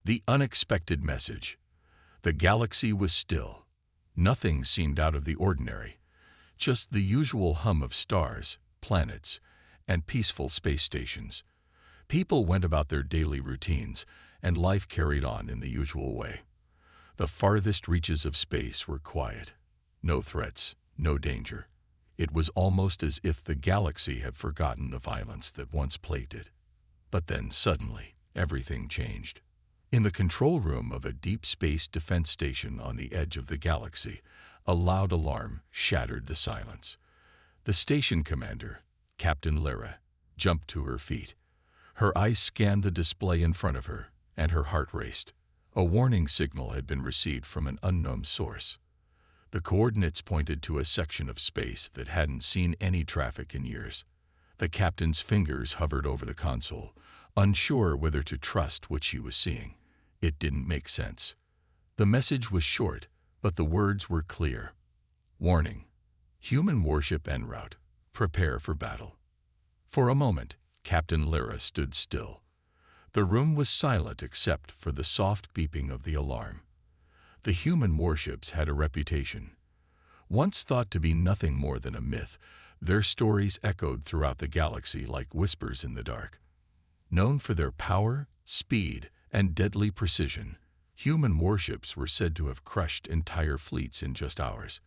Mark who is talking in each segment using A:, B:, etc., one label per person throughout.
A: The unexpected message. The galaxy was still. Nothing seemed out of the ordinary. Just the usual hum of stars, planets, and peaceful space stations. People went about their daily routines, and life carried on in the usual way. The farthest reaches of space were quiet. No threats, no danger. It was almost as if the galaxy had forgotten the violence that once plagued it. But then, suddenly, everything changed. In the control room of a deep space defense station on the edge of the galaxy, a loud alarm shattered the silence. The station commander, Captain Lyra, jumped to her feet. Her eyes scanned the display in front of her, and her heart raced. A warning signal had been received from an unknown source. The coordinates pointed to a section of space that hadn't seen any traffic in years. The captain's fingers hovered over the console, unsure whether to trust what she was seeing. It didn't make sense. The message was short, but the words were clear. Warning. Human warship en route. Prepare for battle. For a moment, Captain Lyra stood still. The room was silent except for the soft beeping of the alarm. The human warships had a reputation. Once thought to be nothing more than a myth, their stories echoed throughout the galaxy like whispers in the dark. Known for their power, speed, and deadly precision, human warships were said to have crushed entire fleets in just hours.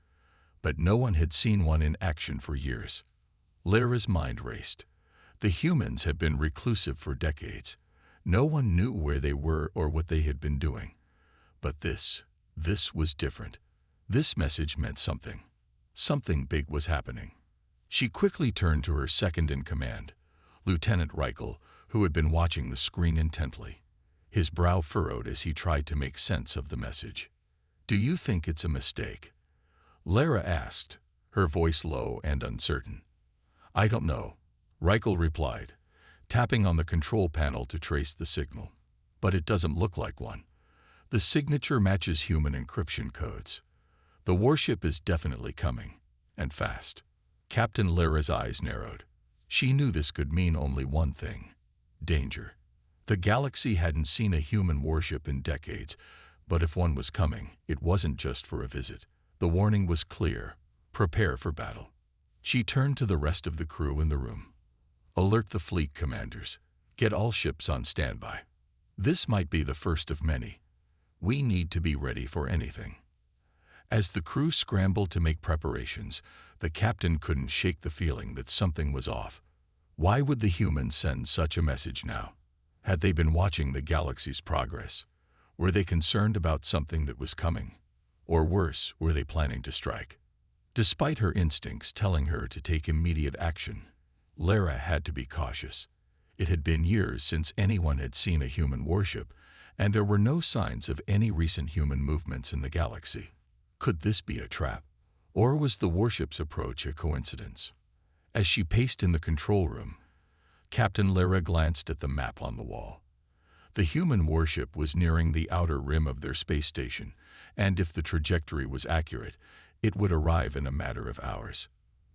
A: But no one had seen one in action for years. Lyra's mind raced. The humans had been reclusive for decades. No one knew where they were or what they had been doing. But this was different. This message meant something. Something big was happening. She quickly turned to her second-in-command, Lieutenant Reichel, who had been watching the screen intently. His brow furrowed as he tried to make sense of the message. "Do you think it's a mistake?" Lyra asked, her voice low and uncertain. "I don't know," Reichel replied, tapping on the control panel to trace the signal. "But it doesn't look like one. The signature matches human encryption codes. The warship is definitely coming, and fast." Captain Lyra's eyes narrowed. She knew this could mean only one thing: danger. The galaxy hadn't seen a human warship in decades, but if one was coming, it wasn't just for a visit. The warning was clear: prepare for battle. She turned to the rest of the crew in the room. "Alert the fleet commanders. Get all ships on standby. This might be the first of many. We need to be ready for anything." As the crew scrambled to make preparations, the captain couldn't shake the feeling that something was off. Why would the humans send such a message now? Had they been watching the galaxy's progress? Were they concerned about something that was coming? Or worse, were they planning to strike? Despite her instincts telling her to take immediate action, Lyra had to be cautious. It had been years since anyone had seen a human warship, and there were no signs of any recent human movements in the galaxy. Could this be a trap? Or was the warship's approach a coincidence? As she paced in the control room, Captain Lyra glanced at the map on the wall. The human warship was nearing the outer rim of their space station, and if the trajectory was accurate, it would arrive in a matter of hours.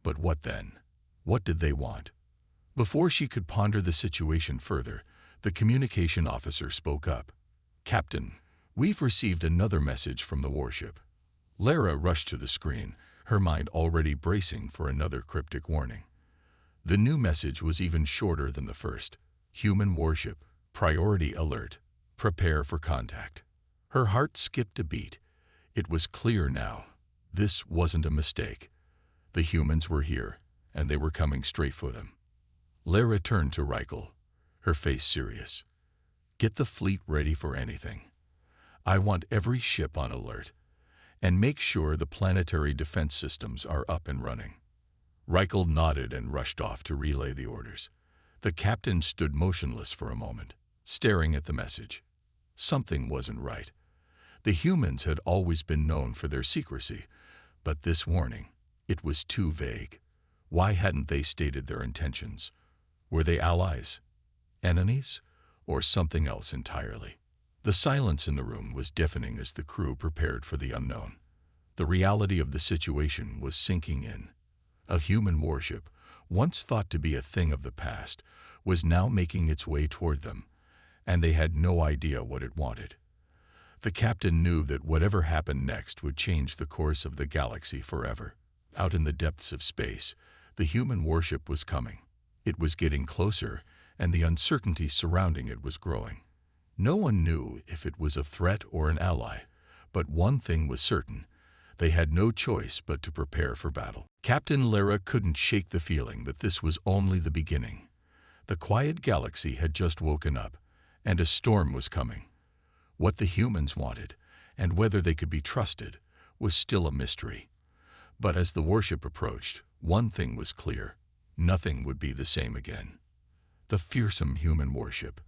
A: But what then? What did they want? Before she could ponder the situation further, the communication officer spoke up. "Captain, we've received another message from the warship." Lyra rushed to the screen, her mind already bracing for another cryptic warning. The new message was even shorter than the first. "Human warship, priority alert, prepare for contact." Her heart skipped a beat. It was clear now. This wasn't a mistake. The humans were here, and they were coming straight for them. Lyra turned to Reichel, her face serious. "Get the fleet ready for anything. I want every ship on alert. And make sure the planetary defense systems are up and running." Reichel nodded and rushed off to relay the orders. The captain stood motionless for a moment, staring at the message. Something wasn't right. The humans had always been known for their secrecy, but this warning, it was too vague. Why hadn't they stated their intentions? Were they allies, enemies, or something else entirely? The silence in the room was deafening as the crew prepared for the unknown. The reality of the situation was sinking in. A human warship, once thought to be a thing of the past, was now making its way toward them, and they had no idea what it wanted. The captain knew that whatever happened next would change the course of the galaxy forever. Out in the depths of space, the human warship was coming. It was getting closer, and the uncertainty surrounding it was growing. No one knew if it was a threat or an ally, but one thing was certain: they had no choice but to prepare for battle. Captain Lyra couldn't shake the feeling that this was only the beginning. The quiet galaxy had just woken up, and a storm was coming. What the humans wanted, and whether they could be trusted, was still a mystery. But as the warship approached, one thing was clear: nothing would be the same again. The fearsome human warship.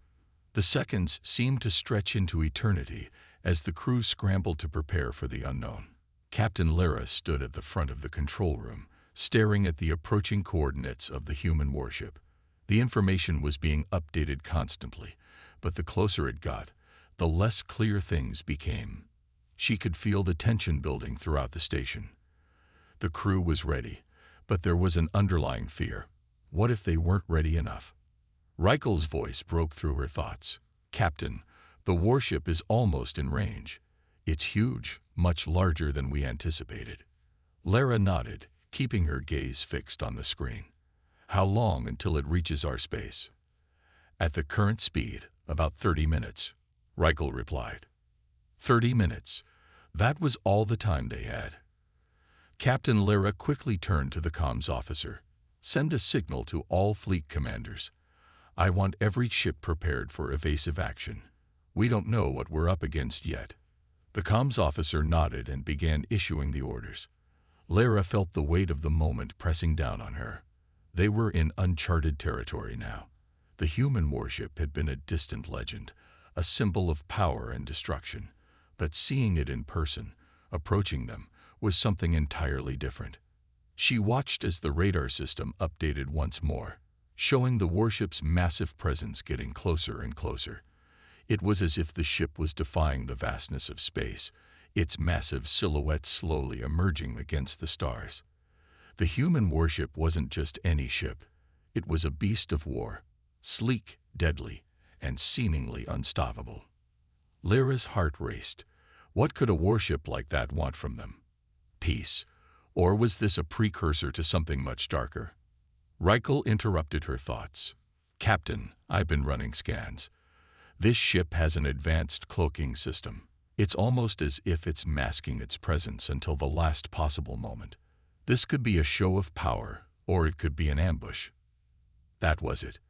A: The seconds seemed to stretch into eternity as the crew scrambled to prepare for the unknown. Captain Lyra stood at the front of the control room, staring at the approaching coordinates of the human warship. The information was being updated constantly, but the closer it got, the less clear things became. She could feel the tension building throughout the station. The crew was ready, but there was an underlying fear. What if they weren't ready enough? Reichel's voice broke through her thoughts. "Captain, the warship is almost in range. It's huge, much larger than we anticipated." Lyra nodded, keeping her gaze fixed on the screen. "How long until it reaches our space?" "At the current speed, about 30 minutes, Reichel replied. 30 minutes. That was all the time they had. Captain Lyra quickly turned to the comms officer. "Send a signal to all fleet commanders. I want every ship prepared for evasive action. We don't know what we're up against yet." The comms officer nodded and began issuing the orders. Lyra felt the weight of the moment pressing down on her. They were in uncharted territory now. The human warship had been a distant legend, a symbol of power and destruction. But seeing it in person, approaching them, was something entirely different. She watched as the radar system updated once more, showing the warship's massive presence getting closer and closer. It was as if the ship was defying the vastness of space, its massive silhouette slowly emerging against the stars. The human warship wasn't just any ship. It was a beast of war, sleek, deadly, and seemingly unstoppable. Lyra's heart raced. What could a warship like that want from them? Peace. Or was this a precursor to something much darker? Reichel interrupted her thoughts. "Captain, I've been running scans. This ship has an advanced cloaking system. It's almost as if it's masking its presence until the last possible moment. This could be a show of power, or it could be an ambush." That was it.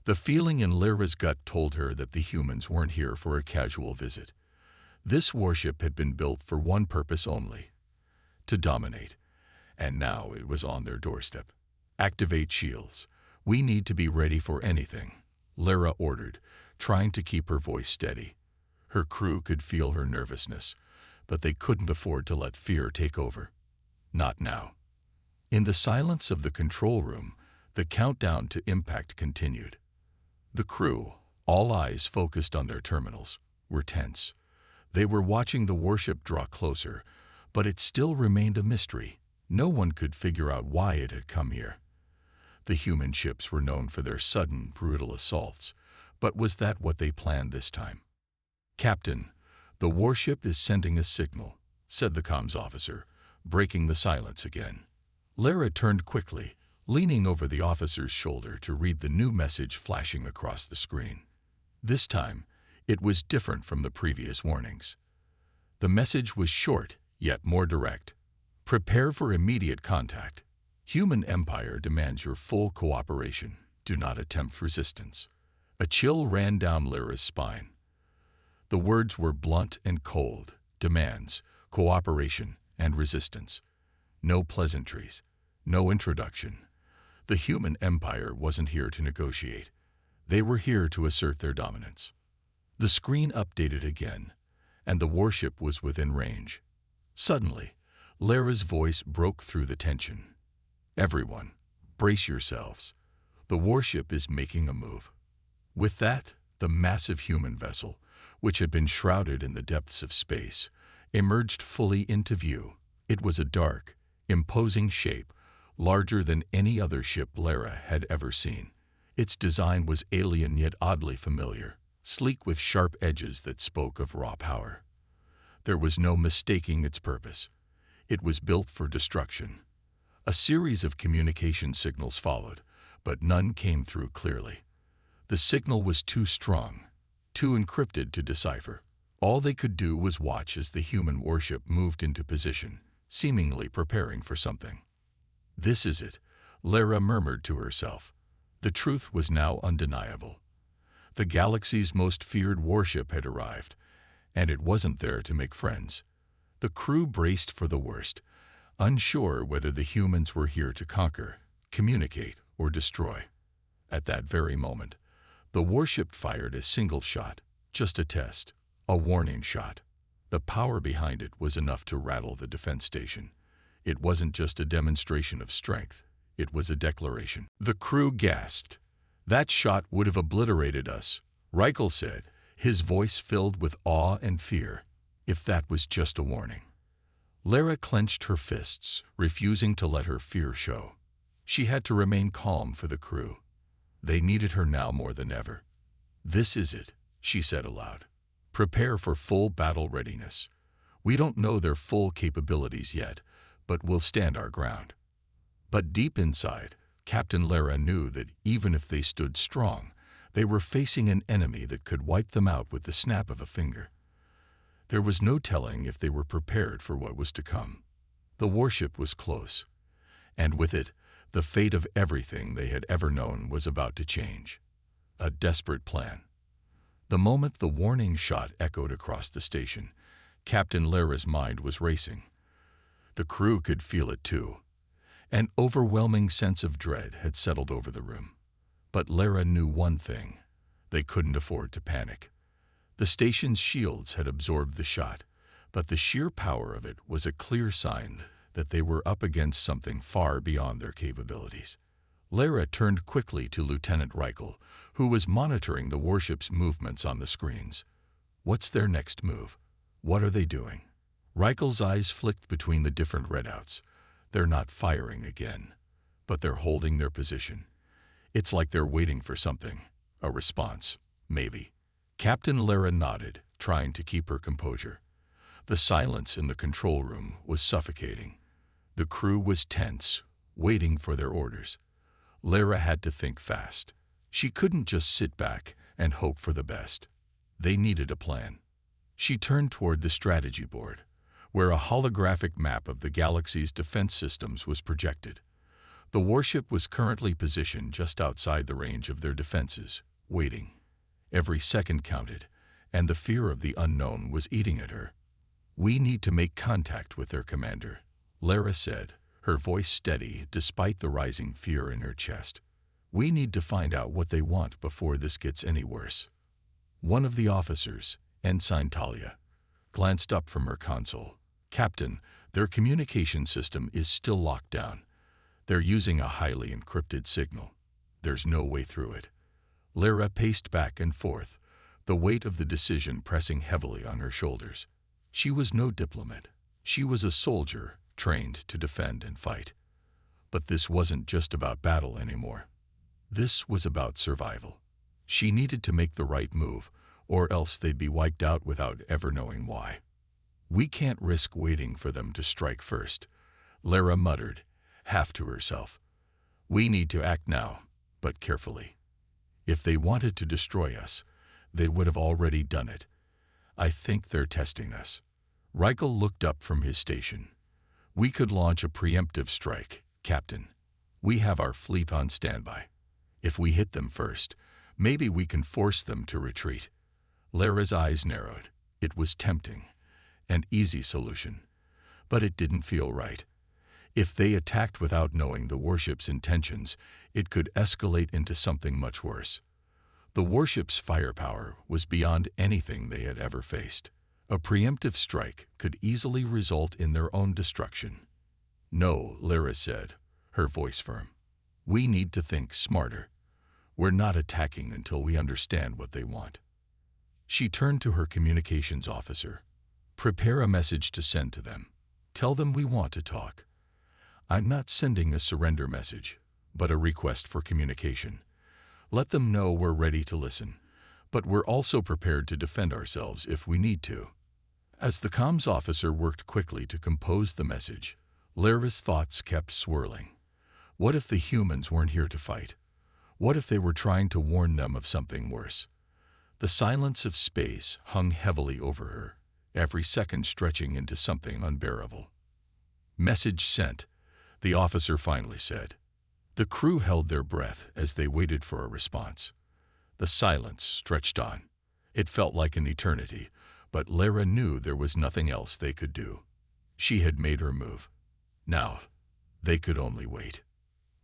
A: The feeling in Lyra's gut told her that the humans weren't here for a casual visit. This warship had been built for one purpose only: to dominate. And now it was on their doorstep. "Activate shields. We need to be ready for anything," Lyra ordered, trying to keep her voice steady. Her crew could feel her nervousness, but they couldn't afford to let fear take over. Not now. In the silence of the control room, the countdown to impact continued. The crew, all eyes focused on their terminals, were tense. They were watching the warship draw closer, but it still remained a mystery. No one could figure out why it had come here. The human ships were known for their sudden, brutal assaults, but was that what they planned this time? "Captain, the warship is sending a signal," said the comms officer, breaking the silence again. Lyra turned quickly, leaning over the officer's shoulder to read the new message flashing across the screen. This time, it was different from the previous warnings. The message was short, yet more direct. "Prepare for immediate contact. Human Empire demands your full cooperation. Do not attempt resistance." A chill ran down Lyra's spine. The words were blunt and cold: demands, cooperation, and resistance. No pleasantries, no introduction. The human empire wasn't here to negotiate. They were here to assert their dominance. The screen updated again, and the warship was within range. Suddenly, Lyra's voice broke through the tension. "Everyone, brace yourselves. The warship is making a move." With that, the massive human vessel, which had been shrouded in the depths of space, emerged fully into view. It was a dark, imposing shape, larger than any other ship Lyra had ever seen. Its design was alien yet oddly familiar, sleek with sharp edges that spoke of raw power. There was no mistaking its purpose. It was built for destruction. A series of communication signals followed, but none came through clearly. The signal was too strong, too encrypted to decipher. All they could do was watch as the human warship moved into position, seemingly preparing for something. "This is it," Lara murmured to herself. The truth was now undeniable. The galaxy's most feared warship had arrived, and it wasn't there to make friends. The crew braced for the worst, unsure whether the humans were here to conquer, communicate, or destroy. At that very moment, the warship fired a single shot, just a test, a warning shot. The power behind it was enough to rattle the defense station. It wasn't just a demonstration of strength, it was a declaration. The crew gasped. "That shot would have obliterated us," Reichel said, his voice filled with awe and fear. "If that was just a warning." Lara clenched her fists, refusing to let her fear show. She had to remain calm for the crew. They needed her now more than ever. "This is it," she said aloud. "Prepare for full battle readiness. We don't know their full capabilities yet, but we'll stand our ground." But deep inside, Captain Lara knew that even if they stood strong, they were facing an enemy that could wipe them out with the snap of a finger. There was no telling if they were prepared for what was to come. The warship was close, and with it, the fate of everything they had ever known was about to change. A desperate plan. The moment the warning shot echoed across the station, Captain Lara's mind was racing. The crew could feel it too. An overwhelming sense of dread had settled over the room. But Lara knew one thing: they couldn't afford to panic. The station's shields had absorbed the shot, but the sheer power of it was a clear sign that they were up against something far beyond their capabilities. Lara turned quickly to Lieutenant Reichel, who was monitoring the warship's movements on the screens. "What's their next move? What are they doing?" Reichel's eyes flicked between the different readouts. "They're not firing again, but they're holding their position. It's like they're waiting for something, a response, maybe." Captain Lara nodded, trying to keep her composure. The silence in the control room was suffocating. The crew was tense, waiting for their orders. Lara had to think fast. She couldn't just sit back and hope for the best. They needed a plan. She turned toward the strategy board, where a holographic map of the galaxy's defense systems was projected. The warship was currently positioned just outside the range of their defenses, waiting. Every second counted, and the fear of the unknown was eating at her. "We need to make contact with their commander," Lara said, her voice steady despite the rising fear in her chest. "We need to find out what they want before this gets any worse." One of the officers, Ensign Talia, glanced up from her console. "Captain, their communication system is still locked down. They're using a highly encrypted signal. There's no way through it." Lara paced back and forth, the weight of the decision pressing heavily on her shoulders. She was no diplomat. She was a soldier, trained to defend and fight. But this wasn't just about battle anymore. This was about survival. She needed to make the right move, or else they'd be wiped out without ever knowing why. "We can't risk waiting for them to strike first," Lara muttered, half to herself. "We need to act now, but carefully. If they wanted to destroy us, they would have already done it. I think they're testing us." Reichel looked up from his station. "We could launch a preemptive strike, Captain. We have our fleet on standby. If we hit them first, maybe we can force them to retreat." Lara's eyes narrowed. It was tempting, an easy solution, but it didn't feel right. If they attacked without knowing the warship's intentions, it could escalate into something much worse. The warship's firepower was beyond anything they had ever faced. A preemptive strike could easily result in their own destruction. "No," Lara said, her voice firm. "We need to think smarter. We're not attacking until we understand what they want." She turned to her communications officer. "Prepare a message to send to them. Tell them we want to talk. I'm not sending a surrender message, but a request for communication. Let them know we're ready to listen, but we're also prepared to defend ourselves if we need to." As the comms officer worked quickly to compose the message, Lyra's thoughts kept swirling. What if the humans weren't here to fight? What if they were trying to warn them of something worse? The silence of space hung heavily over her, every second stretching into something unbearable. "Message sent," the officer finally said. The crew held their breath as they waited for a response. The silence stretched on. It felt like an eternity, but Lyra knew there was nothing else they could do. She had made her move. Now, they could only wait.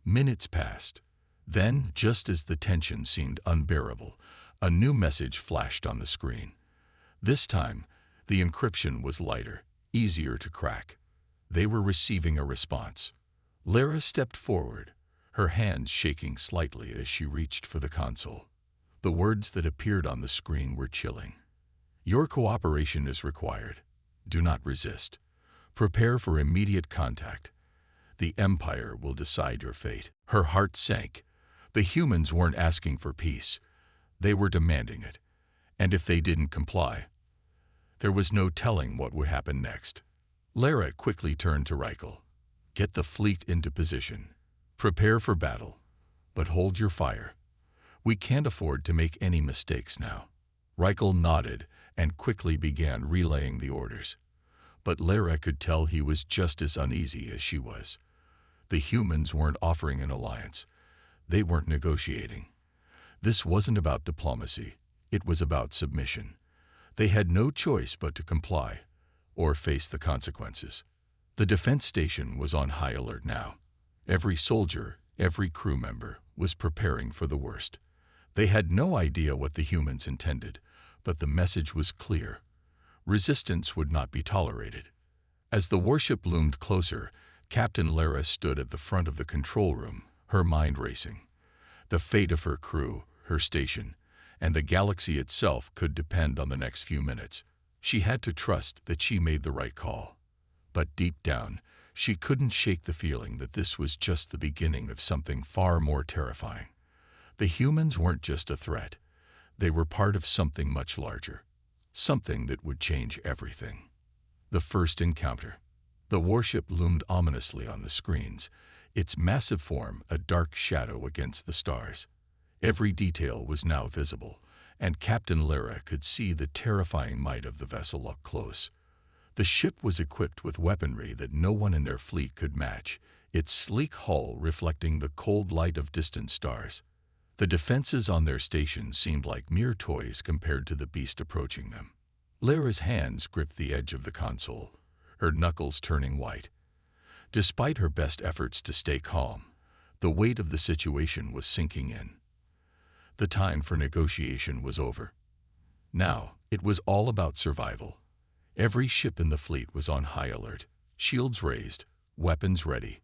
A: Minutes passed. Then, just as the tension seemed unbearable, a new message flashed on the screen. This time, the encryption was lighter, easier to crack. They were receiving a response. Lyra stepped forward, her hands shaking slightly as she reached for the console. The words that appeared on the screen were chilling. "Your cooperation is required. Do not resist. Prepare for immediate contact. The Empire will decide your fate." Her heart sank. The humans weren't asking for peace. They were demanding it. And if they didn't comply, there was no telling what would happen next. Lyra quickly turned to Reichel. "Get the fleet into position. Prepare for battle. But hold your fire. We can't afford to make any mistakes now." Reichel nodded and quickly began relaying the orders. But Lyra could tell he was just as uneasy as she was. The humans weren't offering an alliance. They weren't negotiating. This wasn't about diplomacy. It was about submission. They had no choice but to comply, or face the consequences. The defense station was on high alert now. Every soldier, every crew member, was preparing for the worst. They had no idea what the humans intended, but the message was clear. Resistance would not be tolerated. As the warship loomed closer, Captain Lyra stood at the front of the control room, her mind racing. The fate of her crew, her station, and the galaxy itself could depend on the next few minutes. She had to trust that she made the right call. But deep down, she couldn't shake the feeling that this was just the beginning of something far more terrifying. The humans weren't just a threat. They were part of something much larger. Something that would change everything. The first encounter. The warship loomed ominously on the screens, its massive form a dark shadow against the stars. Every detail was now visible, and Captain Lyra could see the terrifying might of the vessel up close. The ship was equipped with weaponry that no one in their fleet could match, its sleek hull reflecting the cold light of distant stars. The defenses on their station seemed like mere toys compared to the beast approaching them. Lyra's hands gripped the edge of the console, her knuckles turning white. Despite her best efforts to stay calm, the weight of the situation was sinking in. The time for negotiation was over. Now, it was all about survival. Every ship in the fleet was on high alert, shields raised, weapons ready.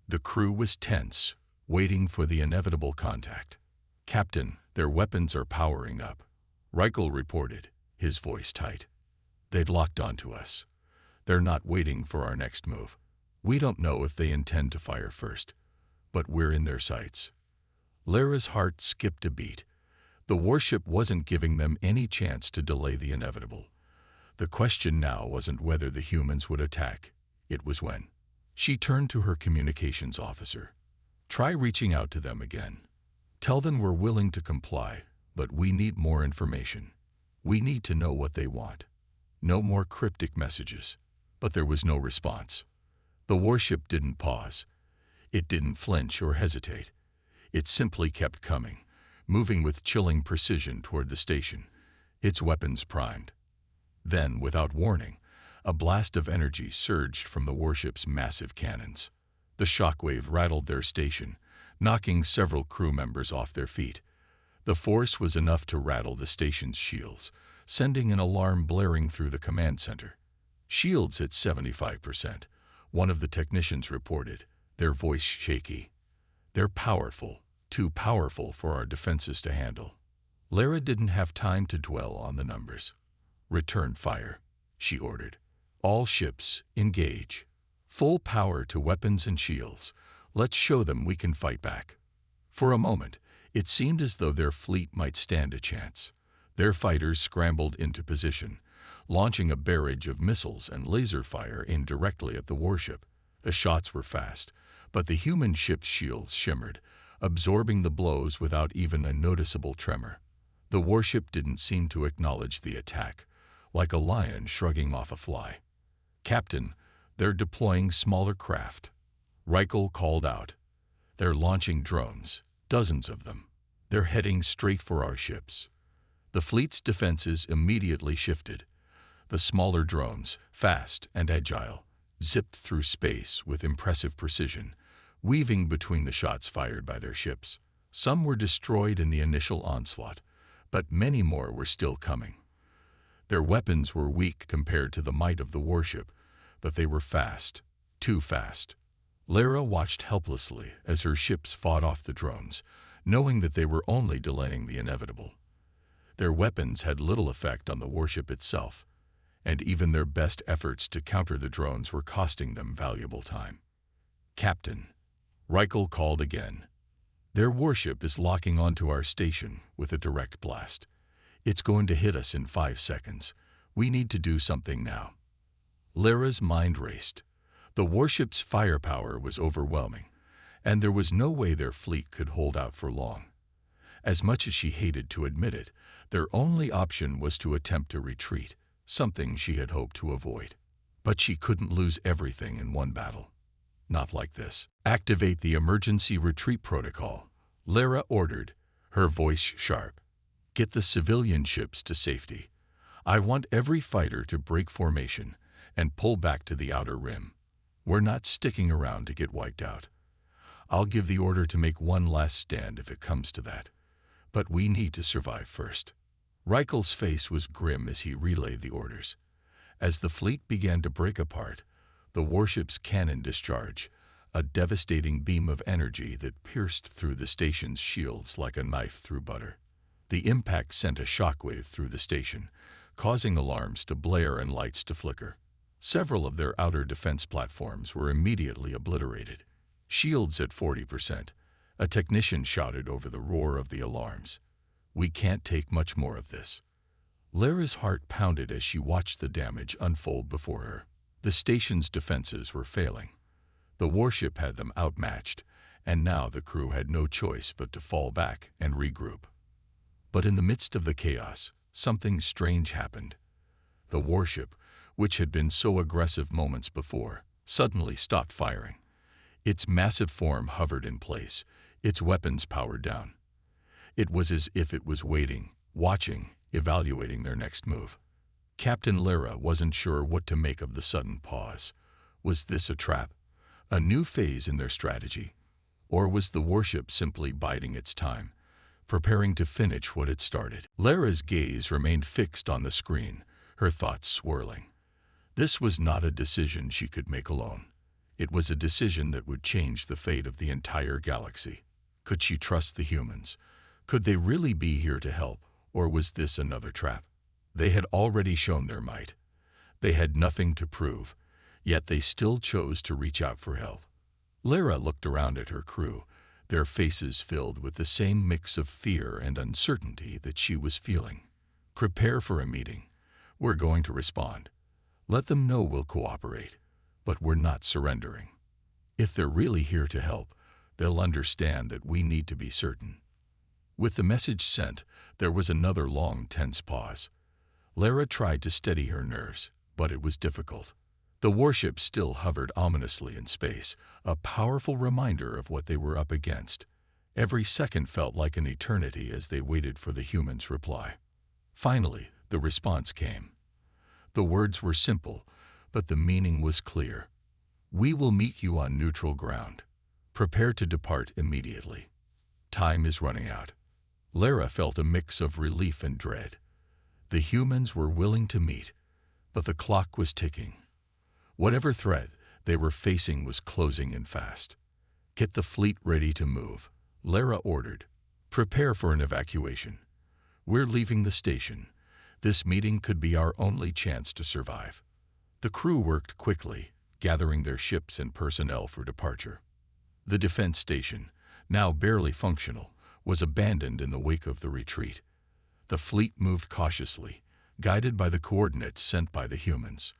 A: The crew was tense, waiting for the inevitable contact. "Captain, their weapons are powering up," Reichel reported, his voice tight. "They've locked onto us. They're not waiting for our next move. We don't know if they intend to fire first, but we're in their sights." Lyra's heart skipped a beat. The warship wasn't giving them any chance to delay the inevitable. The question now wasn't whether the humans would attack, it was when. She turned to her communications officer. "Try reaching out to them again. Tell them we're willing to comply, but we need more information. We need to know what they want." No more cryptic messages. But there was no response. The warship didn't pause. It didn't flinch or hesitate. It simply kept coming, moving with chilling precision toward the station, its weapons primed. Then, without warning, a blast of energy surged from the warship's massive cannons. The shockwave rattled their station, knocking several crew members off their feet. The force was enough to rattle the station's shields, sending an alarm blaring through the command center. "Shields at 75%, one of the technicians reported, their voice shaky. "They're powerful, too powerful for our defenses to handle." Lyra didn't have time to dwell on the numbers. "Return fire," she ordered. "All ships, engage. Full power to weapons and shields. Let's show them we can fight back." For a moment, it seemed as though their fleet might stand a chance. Their fighters scrambled into position, launching a barrage of missiles and laser fire aimed directly at the warship. The shots were fast, but the human ship's shields shimmered, absorbing the blows without even a noticeable tremor. The warship didn't seem to acknowledge the attack, like a lion shrugging off a fly. "Captain, they're deploying smaller craft," Reichel called out. "They're launching drones, dozens of them. They're heading straight for our ships." The fleet's defenses immediately shifted. The smaller drones, fast and agile, zipped through space with impressive precision, weaving between the shots fired by their ships. Some were destroyed in the initial onslaught, but many more were still coming. Their weapons were weak compared to the might of the warship, but they were fast, too fast. Lara watched helplessly as her ships fought off the drones, knowing that they were only delaying the inevitable. Their weapons had little effect on the warship itself, and even their best efforts to counter the drones were costing them valuable time. "Captain," Reichel called again. "Their warship is locking onto our station with a direct blast. It's going to hit us in 5 seconds. We need to do something now." Lara's mind raced. The warship's firepower was overwhelming, and there was no way their fleet could hold out for long. As much as she hated to admit it, their only option was to attempt a retreat, something she had hoped to avoid. But she couldn't lose everything in one battle. Not like this. "Activate the emergency retreat protocol," Lara ordered, her voice sharp. "Get the civilian ships to safety. I want every fighter to break formation and pull back to the outer rim. We're not sticking around to get wiped out. I'll give the order to make one last stand if it comes to that. But we need to survive first." Reichel's face was grim as he relayed the orders. As the fleet began to break apart, the warship's cannon discharged a devastating beam of energy that pierced through the station's shields like a knife through butter. The impact sent a shockwave through the station, causing alarms to blare and lights to flicker. Several of their outer defense platforms were immediately obliterated. "Shields at 40%, a technician shouted over the roar of the alarms. "We can't take much more of this." Lara's heart pounded as she watched the damage unfold before her. The station's defenses were failing. The warship had them outmatched, and now the crew had no choice but to fall back and regroup. But in the midst of the chaos, something strange happened. The warship, which had been so aggressive moments before, suddenly stopped firing. Its massive form hovered in place, its weapons powered down. It was as if it was waiting, watching, evaluating their next move. Captain Lara wasn't sure what to make of the sudden pause. Was this a trap? A new phase in their strategy? Or was the warship simply biding its time, preparing to finish what it started? Lara's gaze remained fixed on the screen, her thoughts swirling. This was not a decision she could make alone. It was a decision that would change the fate of the entire galaxy. Could she trust the humans? Could they really be here to help, or was this another trap? They had already shown their might. They had nothing to prove, yet they still chose to reach out for help. Lara looked around at her crew, their faces filled with the same mix of fear and uncertainty that she was feeling. "Prepare for a meeting. We're going to respond. Let them know we'll cooperate, but we're not surrendering. If they're really here to help, they'll understand that we need to be certain." With the message sent, there was another long, tense pause. Lara tried to steady her nerves, but it was difficult. The warship still hovered ominously in space, a powerful reminder of what they were up against. Every second felt like an eternity as they waited for the humans' reply. Finally, the response came. The words were simple, but the meaning was clear. "We will meet you on neutral ground. Prepare to depart immediately. Time is running out." Lara felt a mix of relief and dread. The humans were willing to meet, but the clock was ticking. Whatever threat they were facing was closing in fast. "Get the fleet ready to move," Lara ordered. "Prepare for an evacuation. We're leaving the station. This meeting could be our only chance to survive." The crew worked quickly, gathering their ships and personnel for departure. The defense station, now barely functional, was abandoned in the wake of the retreat. The fleet moved cautiously, guided by the coordinates sent by the humans.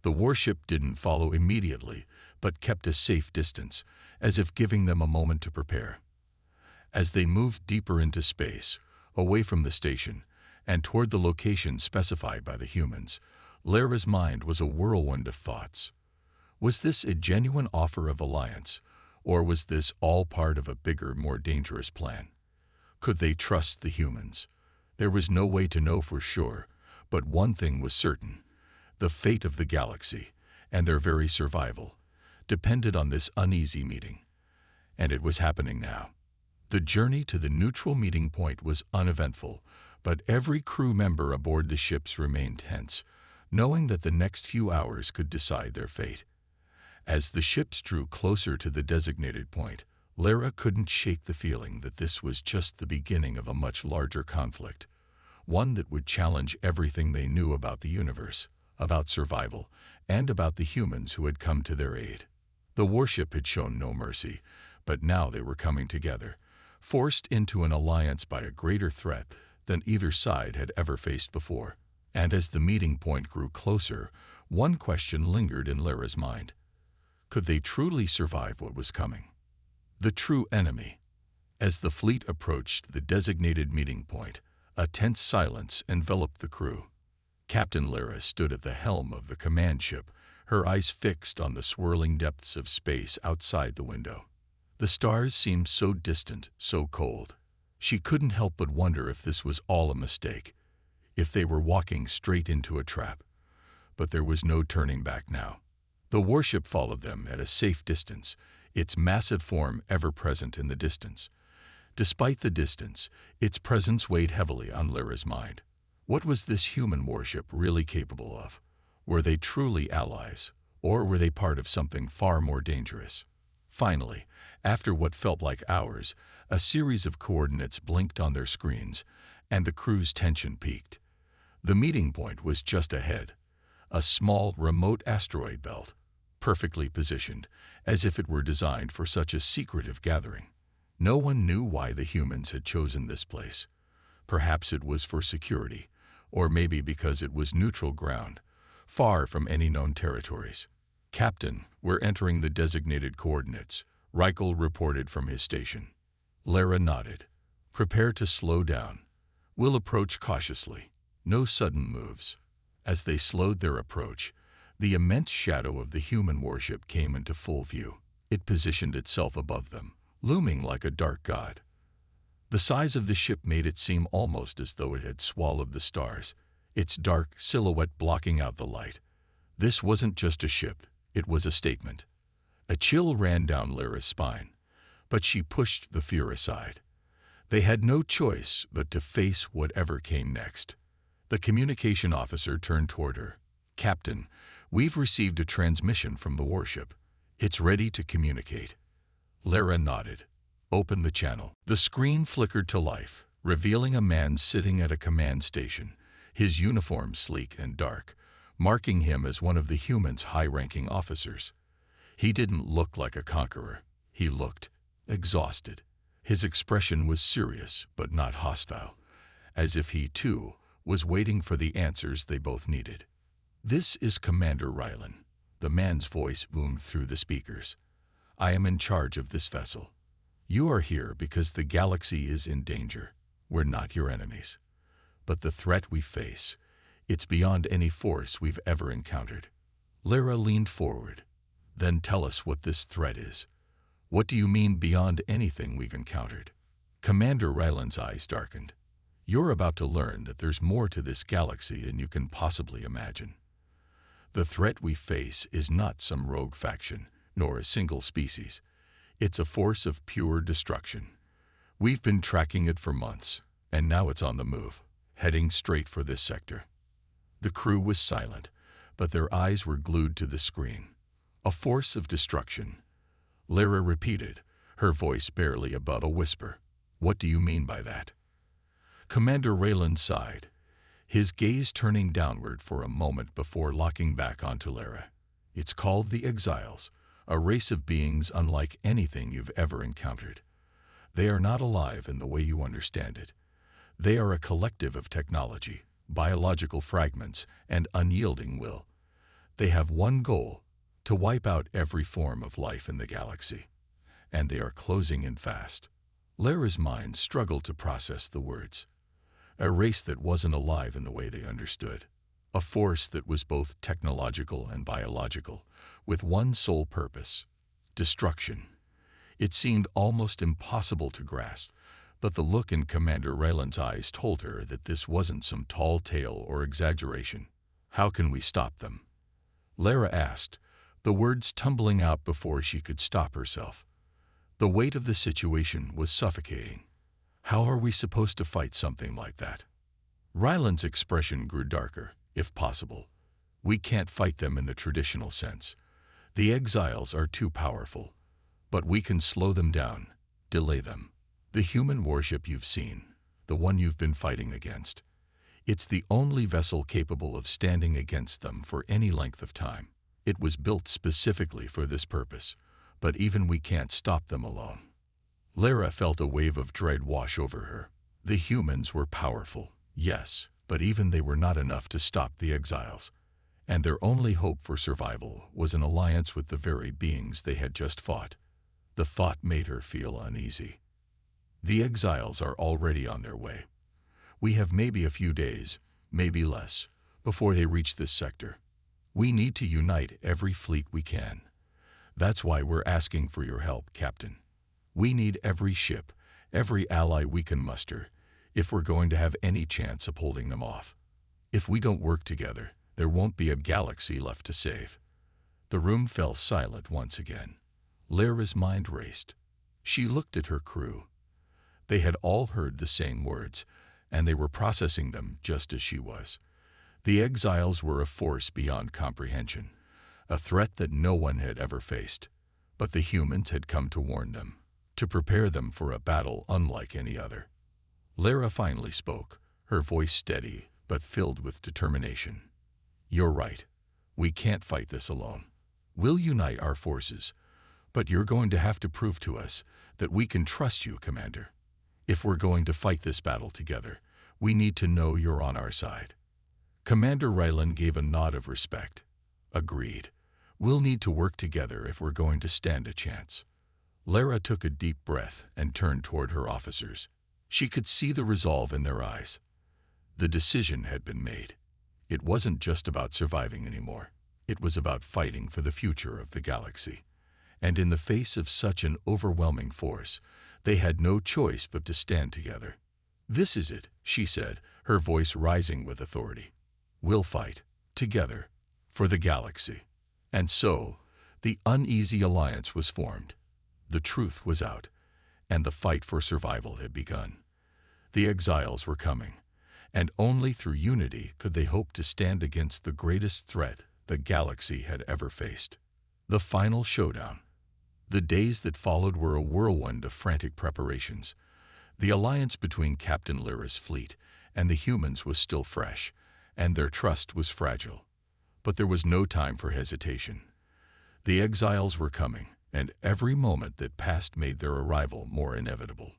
A: The warship didn't follow immediately, but kept a safe distance, as if giving them a moment to prepare. As they moved deeper into space, away from the station, and toward the location specified by the humans, Lyra's mind was a whirlwind of thoughts. Was this a genuine offer of alliance, or was this all part of a bigger, more dangerous plan? Could they trust the humans? There was no way to know for sure, but one thing was certain. The fate of the galaxy, and their very survival, depended on this uneasy meeting. And it was happening now. The journey to the neutral meeting point was uneventful, but every crew member aboard the ships remained tense, knowing that the next few hours could decide their fate. As the ships drew closer to the designated point, Lyra couldn't shake the feeling that this was just the beginning of a much larger conflict, one that would challenge everything they knew about the universe, about survival, and about the humans who had come to their aid. The warship had shown no mercy, but now they were coming together, forced into an alliance by a greater threat than either side had ever faced before. And as the meeting point grew closer, one question lingered in Lyra's mind. Could they truly survive what was coming? The true enemy. As the fleet approached the designated meeting point, a tense silence enveloped the crew. Captain Lyra stood at the helm of the command ship, her eyes fixed on the swirling depths of space outside the window. The stars seemed so distant, so cold. She couldn't help but wonder if this was all a mistake, if they were walking straight into a trap. But there was no turning back now. The warship followed them at a safe distance, its massive form ever present in the distance. Despite the distance, its presence weighed heavily on Lyra's mind. What was this human warship really capable of? Were they truly allies, or were they part of something far more dangerous? Finally, after what felt like hours, a series of coordinates blinked on their screens, and the crew's tension peaked. The meeting point was just ahead, a small, remote asteroid belt, perfectly positioned, as if it were designed for such a secretive gathering. No one knew why the humans had chosen this place. Perhaps it was for security, or maybe because it was neutral ground, far from any known territories. "Captain, we're entering the designated coordinates," Reichel reported from his station. Lyra nodded. "Prepare to slow down. We'll approach cautiously. No sudden moves." As they slowed their approach, the immense shadow of the human warship came into full view. It positioned itself above them, looming like a dark god. The size of the ship made it seem almost as though it had swallowed the stars, its dark silhouette blocking out the light. This wasn't just a ship, it was a statement. A chill ran down Lyra's spine, but she pushed the fear aside. They had no choice but to face whatever came next. The communication officer turned toward her. "Captain, we've received a transmission from the warship. It's ready to communicate." Lyra nodded. "Open the channel." The screen flickered to life, revealing a man sitting at a command station, his uniform sleek and dark, marking him as one of the humans' high-ranking officers. He didn't look like a conqueror. He looked exhausted. His expression was serious but not hostile, as if he, too, was waiting for the answers they both needed. "This is Commander Rylan." The man's voice boomed through the speakers. "I am in charge of this vessel. You are here because the galaxy is in danger. We're not your enemies. But the threat we face, it's beyond any force we've ever encountered." Lyra leaned forward. "Then tell us what this threat is. What do you mean beyond anything we've encountered?" Commander Rylan's eyes darkened. "You're about to learn that there's more to this galaxy than you can possibly imagine. The threat we face is not some rogue faction, nor a single species. It's a force of pure destruction. We've been tracking it for months, and now it's on the move, heading straight for this sector." The crew was silent, but their eyes were glued to the screen. "A force of destruction," Lyra repeated, her voice barely above a whisper. "What do you mean by that?" Commander Raylan sighed, his gaze turning downward for a moment before locking back onto Lyra. "It's called the Exiles, a race of beings unlike anything you've ever encountered. They are not alive in the way you understand it. They are a collective of technology, biological fragments, and unyielding will. They have one goal: to wipe out every form of life in the galaxy. And they are closing in fast. Lyra's mind struggled to process the words. A race that wasn't alive in the way they understood. A force that was both technological and biological, with one sole purpose: destruction. It seemed almost impossible to grasp, but the look in Commander Raylan's eyes told her that this wasn't some tall tale or exaggeration. How can we stop them? Lyra asked, the words tumbling out before she could stop herself. The weight of the situation was suffocating. How are we supposed to fight something like that? Ryland's expression grew darker, if possible. We can't fight them in the traditional sense. The exiles are too powerful. But we can slow them down, delay them. The human warship you've seen, the one you've been fighting against, it's the only vessel capable of standing against them for any length of time. It was built specifically for this purpose, but even we can't stop them alone. Lyra felt a wave of dread wash over her. The humans were powerful, yes, but even they were not enough to stop the exiles. And their only hope for survival was an alliance with the very beings they had just fought. The thought made her feel uneasy. The exiles are already on their way. We have maybe a few days, maybe less, before they reach this sector. We need to unite every fleet we can. That's why we're asking for your help, Captain. We need every ship, every ally we can muster, if we're going to have any chance of holding them off. If we don't work together, there won't be a galaxy left to save. The room fell silent once again. Lyra's mind raced. She looked at her crew. They had all heard the same words, and they were processing them just as she was. The exiles were a force beyond comprehension, a threat that no one had ever faced. But the humans had come to warn them, to prepare them for a battle unlike any other. Lyra finally spoke, her voice steady but filled with determination. You're right. We can't fight this alone. We'll unite our forces, but you're going to have to prove to us that we can trust you, Commander. If we're going to fight this battle together, we need to know you're on our side. Commander Ryland gave a nod of respect. Agreed. We'll need to work together if we're going to stand a chance. Lyra took a deep breath and turned toward her officers. She could see the resolve in their eyes. The decision had been made. It wasn't just about surviving anymore. It was about fighting for the future of the galaxy. And in the face of such an overwhelming force, they had no choice but to stand together. This is it, she said, her voice rising with authority. We'll fight, together, for the galaxy. And so, the uneasy alliance was formed. The truth was out, and the fight for survival had begun. The exiles were coming, and only through unity could they hope to stand against the greatest threat the galaxy had ever faced. The final showdown. The days that followed were a whirlwind of frantic preparations. The alliance between Captain Lyra's fleet and the humans was still fresh, and their trust was fragile. But there was no time for hesitation. The exiles were coming, and every moment that passed made their arrival more inevitable.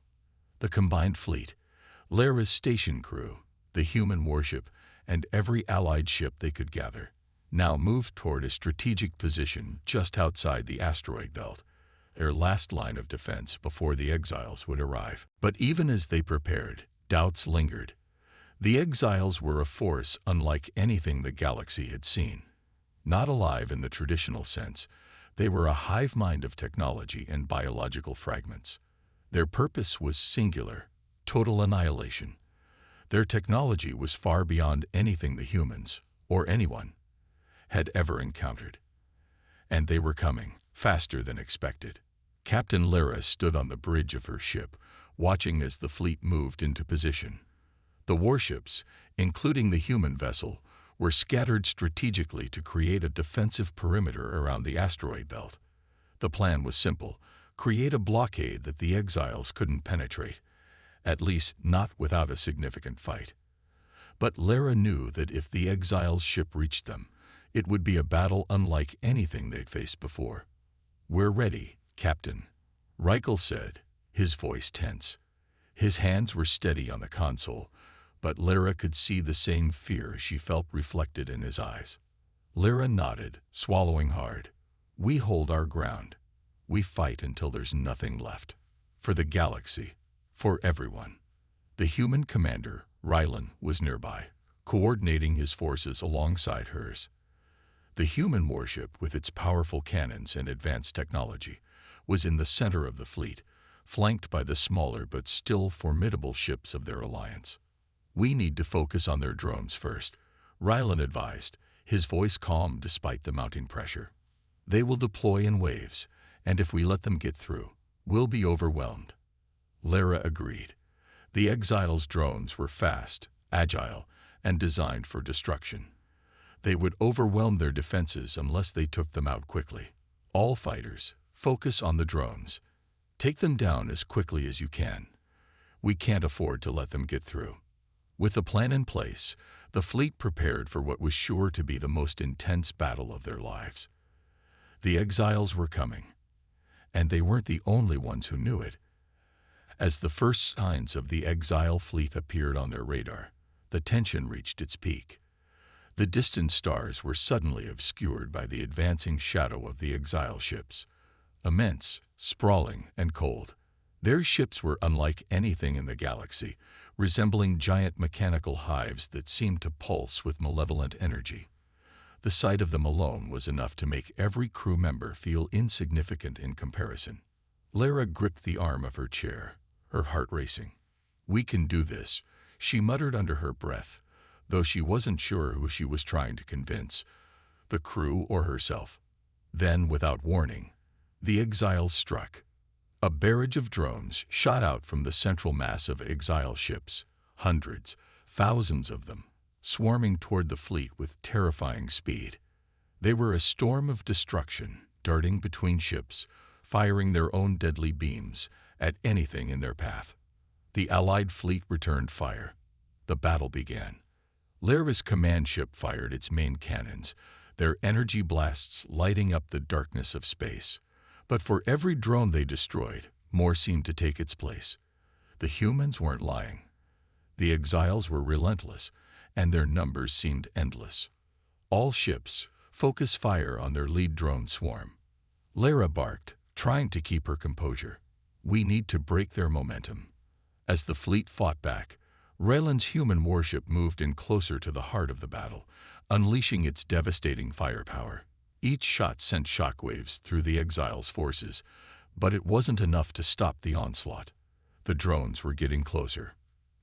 A: The combined fleet, Lyra's station crew, the human warship, and every allied ship they could gather, now moved toward a strategic position just outside the asteroid belt, their last line of defense before the exiles would arrive. But even as they prepared, doubts lingered. The exiles were a force unlike anything the galaxy had seen. Not alive in the traditional sense, they were a hive mind of technology and biological fragments. Their purpose was singular, total annihilation. Their technology was far beyond anything the humans, or anyone, had ever encountered. And they were coming, faster than expected. Captain Lyra stood on the bridge of her ship, watching as the fleet moved into position. The warships, including the human vessel, were scattered strategically to create a defensive perimeter around the asteroid belt. The plan was simple: create a blockade that the exiles couldn't penetrate, at least not without a significant fight. But Lyra knew that if the exiles' ship reached them, it would be a battle unlike anything they'd faced before. We're ready, Captain, Reichel said, his voice tense. His hands were steady on the console, but Lyra could see the same fear she felt reflected in his eyes. Lyra nodded, swallowing hard. We hold our ground. We fight until there's nothing left. For the galaxy. For everyone. The human commander, Rylan, was nearby, coordinating his forces alongside hers. The human warship, with its powerful cannons and advanced technology, was in the center of the fleet, flanked by the smaller but still formidable ships of their alliance. We need to focus on their drones first, Rylan advised, his voice calm despite the mounting pressure. They will deploy in waves, and if we let them get through, we'll be overwhelmed. Lyra agreed. The Exiles' drones were fast, agile, and designed for destruction. They would overwhelm their defenses unless they took them out quickly. All fighters, focus on the drones. Take them down as quickly as you can. We can't afford to let them get through. With a plan in place, the fleet prepared for what was sure to be the most intense battle of their lives. The Exiles were coming, and they weren't the only ones who knew it. As the first signs of the Exile fleet appeared on their radar, the tension reached its peak. The distant stars were suddenly obscured by the advancing shadow of the Exile ships. Immense, sprawling, and cold. Their ships were unlike anything in the galaxy, resembling giant mechanical hives that seemed to pulse with malevolent energy. The sight of them alone was enough to make every crew member feel insignificant in comparison. Lyra gripped the arm of her chair, her heart racing. "We can do this," she muttered under her breath, though she wasn't sure who she was trying to convince, the crew or herself. Then, without warning, the Exiles struck. A barrage of drones shot out from the central mass of Exile ships, hundreds, thousands of them, swarming toward the fleet with terrifying speed. They were a storm of destruction, darting between ships, firing their own deadly beams at anything in their path. The Allied fleet returned fire. The battle began. Lyra's command ship fired its main cannons, their energy blasts lighting up the darkness of space. But for every drone they destroyed, more seemed to take its place. The humans weren't lying. The Exiles were relentless, and their numbers seemed endless. All ships focus fire on their lead drone swarm. Lyra barked, trying to keep her composure. We need to break their momentum. As the fleet fought back, Raylan's human warship moved in closer to the heart of the battle, unleashing its devastating firepower. Each shot sent shockwaves through the Exiles' forces, but it wasn't enough to stop the onslaught. The drones were getting closer.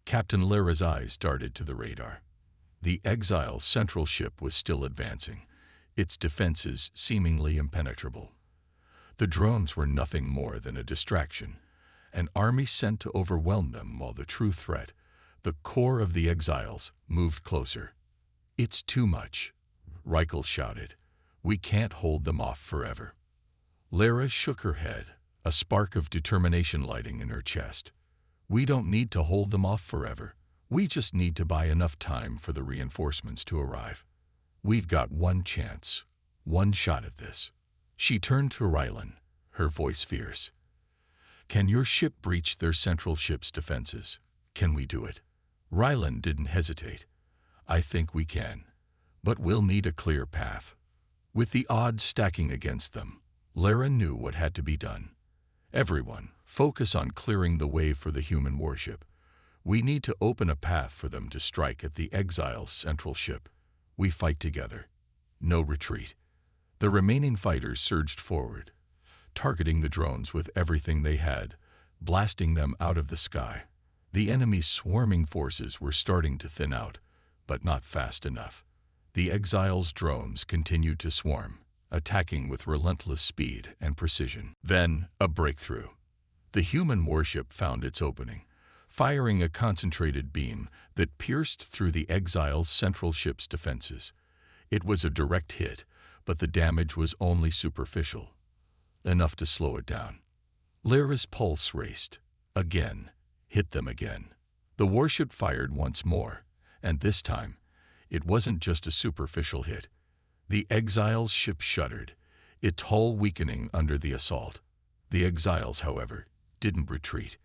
A: Captain Lyra's eyes darted to the radar. The Exile's central ship was still advancing, its defenses seemingly impenetrable. The drones were nothing more than a distraction, an army sent to overwhelm them while the true threat, the core of the Exiles, moved closer. "It's too much," Reichel shouted. "We can't hold them off forever." Lyra shook her head, a spark of determination lighting in her chest. "We don't need to hold them off forever. We just need to buy enough time for the reinforcements to arrive. We've got one chance, one shot at this." She turned to Rylan, her voice fierce. "Can your ship breach their central ship's defenses? Can we do it?" Rylan didn't hesitate. "I think we can, but we'll need a clear path." With the odds stacking against them, Lyra knew what had to be done. "Everyone, focus on clearing the way for the human warship. We need to open a path for them to strike at the Exile's central ship. We fight together. No retreat." The remaining fighters surged forward, targeting the drones with everything they had, blasting them out of the sky. The enemy's swarming forces were starting to thin out, but not fast enough. The Exile's drones continued to swarm, attacking with relentless speed and precision. Then, a breakthrough. The human warship found its opening, firing a concentrated beam that pierced through the Exile's central ship's defenses. It was a direct hit, but the damage was only superficial, enough to slow it down. Lyra's pulse raced. Again, hit them again. The warship fired once more, and this time, it wasn't just a superficial hit. The Exile's ship shuddered, its hull weakening under the assault. The Exiles, however, didn't retreat.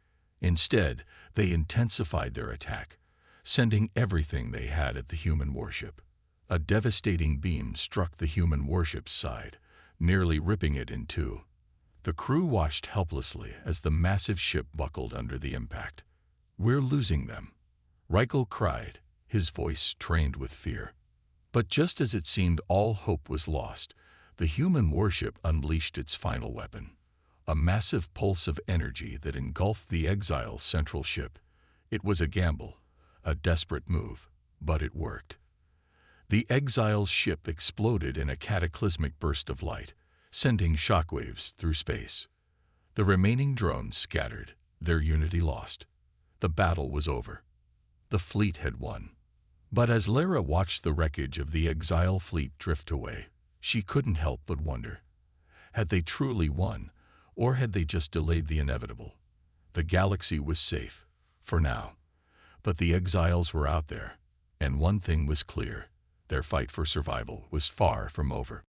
A: Instead, they intensified their attack, sending everything they had at the human warship. A devastating beam struck the human warship's side, nearly ripping it in two. The crew watched helplessly as the massive ship buckled under the impact. "We're losing them," Reichel cried, his voice trained with fear. But just as it seemed all hope was lost, the human warship unleashed its final weapon, a massive pulse of energy that engulfed the Exile's central ship. It was a gamble, a desperate move, but it worked. The Exile's ship exploded in a cataclysmic burst of light, sending shockwaves through space. The remaining drones scattered, their unity lost. The battle was over. The fleet had won. But as Lara watched the wreckage of the Exile fleet drift away, she couldn't help but wonder. Had they truly won, or had they just delayed the inevitable? The galaxy was safe, for now. But the Exiles were out there, and one thing was clear: their fight for survival was far from over.